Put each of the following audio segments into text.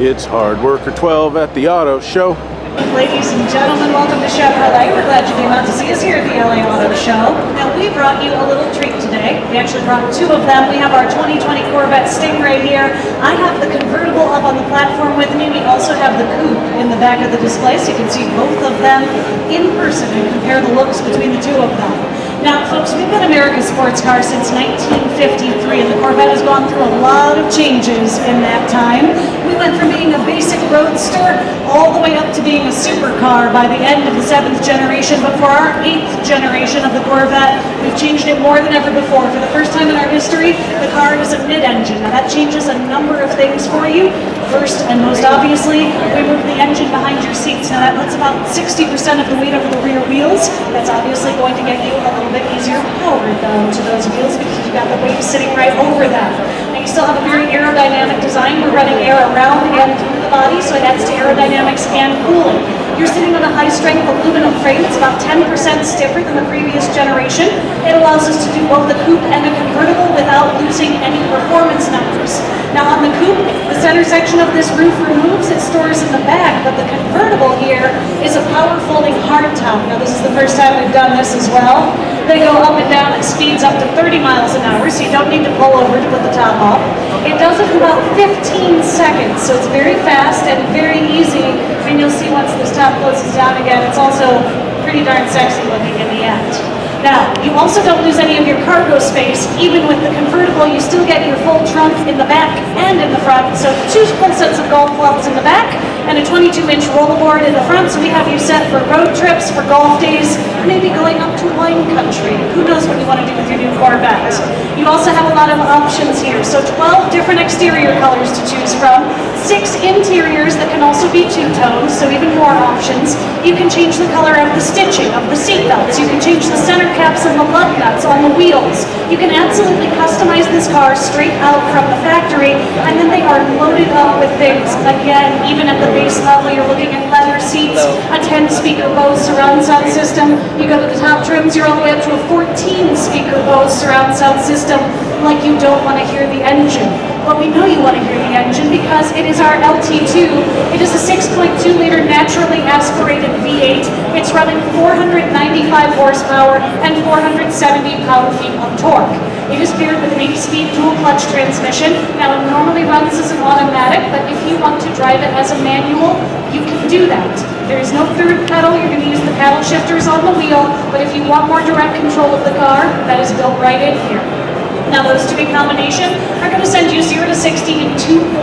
It's Hard Worker 12 at the Auto Show. Ladies and gentlemen, welcome to Chevrolet. We're glad you came out to see us here at the LA Auto Show. Now, we brought you a little treat today. We actually brought two of them. We have our 2020 Corvette Stingray here. I have the convertible up on the platform with me. We also have the Coupe in the back of the display, so you can see both of them in person and compare the looks between the two of them. Now, folks, we've been America's sports car since 1953, and the Corvette has gone through a lot of changes in that time. We went from being a basic roadster all the way up to being a supercar by the end of the 7th generation, but for our 8th generation of the Corvette, we've changed it more than ever before. For the first time in our history, the car is a mid-engine. Now, that changes a number of things for you. First, and most obviously, we moved the engine behind your seats. Now, that puts about 60% of the weight over the rear wheels. That's obviously going to get you a little bit easier power down to those wheels because you've got the weight sitting right over them. Now, you still have a very aerodynamic design. We're running air around and through the body, so it adds to aerodynamics and cooling. You're sitting on a high-strength aluminum frame. It's about 10% stiffer than the previous generation. It allows us to do both a coupe and a convertible without losing any performance numbers. Now, on the coupe, the center section of this roof removes, it stores in the back, but the convertible here is a power-folding hardtop. Now, this is the first time we've done this as well. They go up and down at speeds up to 30 miles an hour, so you don't need to pull over to put the top off. It does it in about 15 seconds, so it's very fast and very easy, and you'll see once this top closes down again, it's also pretty darn sexy looking in the end. Now, you also don't lose any of your cargo space. Even with the convertible, you still get your full trunk in the back and in the front. So 2 full sets of golf clubs in the back and a 22-inch rollerboard in the front. So we have you set for road trips, for golf days, maybe going up to wine country. Who knows what you want to do with your new Corvette. You also have a lot of options here. So 12 different exterior colors to choose from. 6 interiors that can also be two-tone, so even more options. You can change the color of the stitching of the seat belts. You can change the center caps and the lug nuts on the wheels. You can absolutely customize this car straight out from the factory, and then they are loaded up with things. Again, even at the base level, you're looking at leather seats, a 10-speaker Bose surround sound system. You go to the top trims, you're all the way up to a 14-speaker Bose surround sound system, like you don't want to hear the engine. Well, we know you want to hear the engine because it is our LT2. It is a 6.2-liter naturally aspirated V8. It's running 495 horsepower and 470 pound-feet of torque. It is paired with an 8-speed dual-clutch transmission. Now, it normally runs as an automatic, but if you want to drive it as a manual, you can do that. There is no third pedal. You're going to use the paddle shifters on the wheel, but if you want more direct control of the car, that is built right in here. Now, those two in combination are going to send you 0 to 60 in 2.9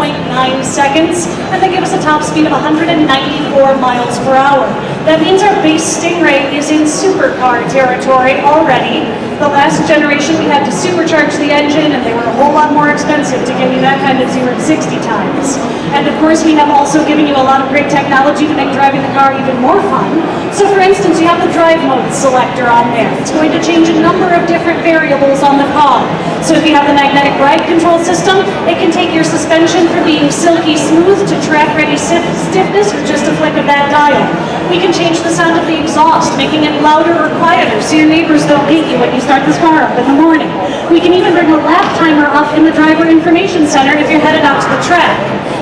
seconds, and they give us a top speed of 194 miles per hour. That means our base Stingray is in supercar territory already. The last generation, we had to supercharge the engine, and they were a whole lot more expensive to give you that kind of 0 to 60 times. And of course, we have also given you a lot of great technology to make driving the car even more fun. So for instance, you have the drive mode selector on there. It's going to change a number of different variables on the car. So if you have the magnetic ride control system, it can take your suspension from being silky smooth to track-ready stiffness with just a flick of that dial. We can change the sound of the exhaust, making it louder or quieter so your neighbors don't hate you when you start this car up in the morning. We can even bring a lap timer up in the driver information center if you're headed out to the track.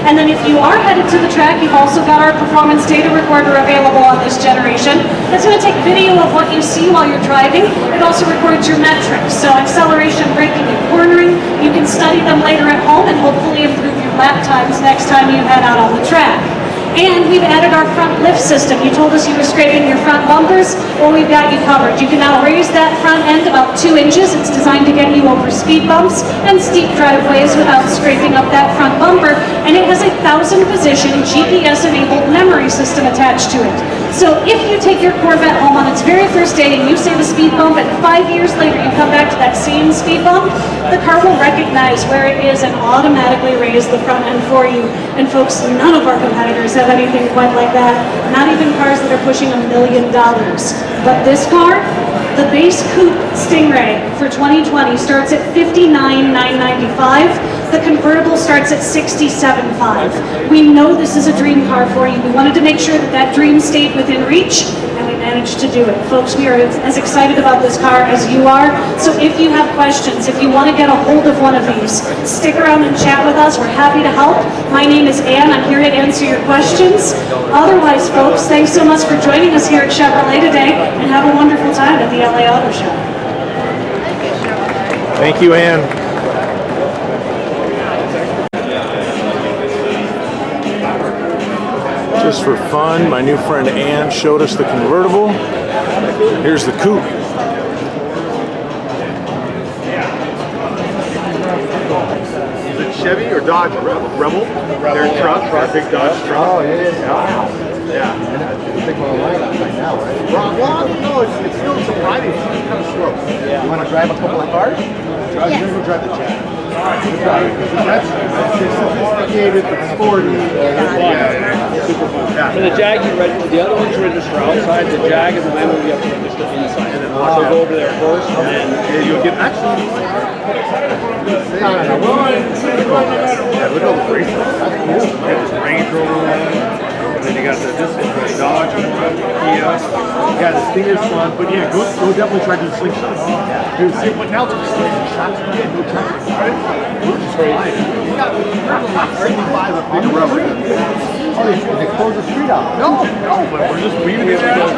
And then if you are headed to the track, you've also got our performance data recorder available on this generation. That's going to take video of what you see while you're driving. It also records your metrics, so acceleration, braking, and cornering. You can study them later at home and hopefully improve your lap times next time you head out on the track. And we've added our front lift system. You told us you were scraping your front bumpers. Well, we've got you covered. You can now raise that front end about 2 inches. It's designed to get you over speed bumps and steep driveways without scraping up that front bumper. And it has a 1,000-position GPS-enabled memory system attached to it. So if you take your Corvette home on its very first day and you save a speed bump, and 5 years later you come back to that same speed bump, the car will recognize where it is and automatically raise the front end for you. And folks, none of our competitors have anything quite like that. Not even cars that are pushing $1 million. But this car, the base coupe Stingray for 2020 starts at $59,995. The convertible starts at $67,500. We know this is a dream car for you. We wanted to make sure that that dream stayed within reach, and we managed to do it. Folks, we are as excited about this car as you are. So if you have questions, if you want to get a hold of one of these, stick around and chat with us. We're happy to help. My name is Ann. I'm here to answer your questions. Otherwise, folks, thanks so much for joining us here at Chevrolet today, and have a wonderful time at the LA Auto Show. Thank you, Ann. Just for fun, my new friend Ann showed us the convertible. Here's the coupe. Is it Chevy or Dodge Rebel? Their truck, big Dodge truck. Oh, yeah. Wow. Yeah. It's a big one right now, right? Well, no, it's still some riding. It's kind of slow. Yeah. You want to drive a couple of cars? Yes. You're going to drive the Jag. That's sophisticated, it's sporty. Super fun. Yeah. For the Jag, you register. The other ones you register outside. The Jag and the Lambo you have to register inside. And then so go over there first, and then You'll get actually. No. Yeah, look at all the races. That's cool. You got this Range Rover, and then you got this Dodge and Kia. Yeah, the Stinger's fun, but yeah, go definitely try to do the slingshot. Dude, see, but now it's a slingshot. Yeah, no chance. It's crazy. You got 65 of big rubber. Oh, they close the street off. No, but we're just weaving it around.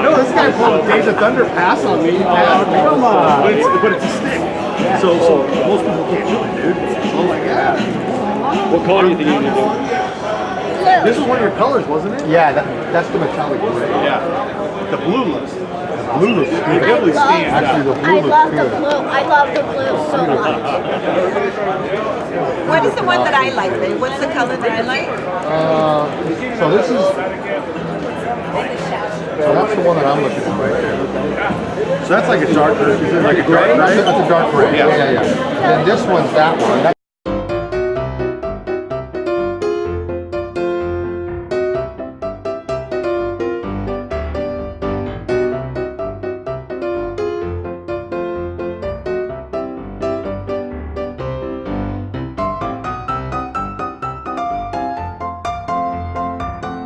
No, this guy pulled Days of Thunder pass on me. Come on. But it's a stick. So most people can't do it, dude. Oh my god. what color do you think you can do? This is one of your colors, wasn't it? Yeah, that's the metallic gray. Yeah. The blue looks. The blue looks. It definitely stands Actually, out. the I blue love looks the good. blue. I love the blue so much. What is the one that I like? What's the color that I like? So this is. So that's the one that I'm looking at right there. So that's like a darker. Is it like a dark gray? That's a dark gray. Yeah. And then this one's that one.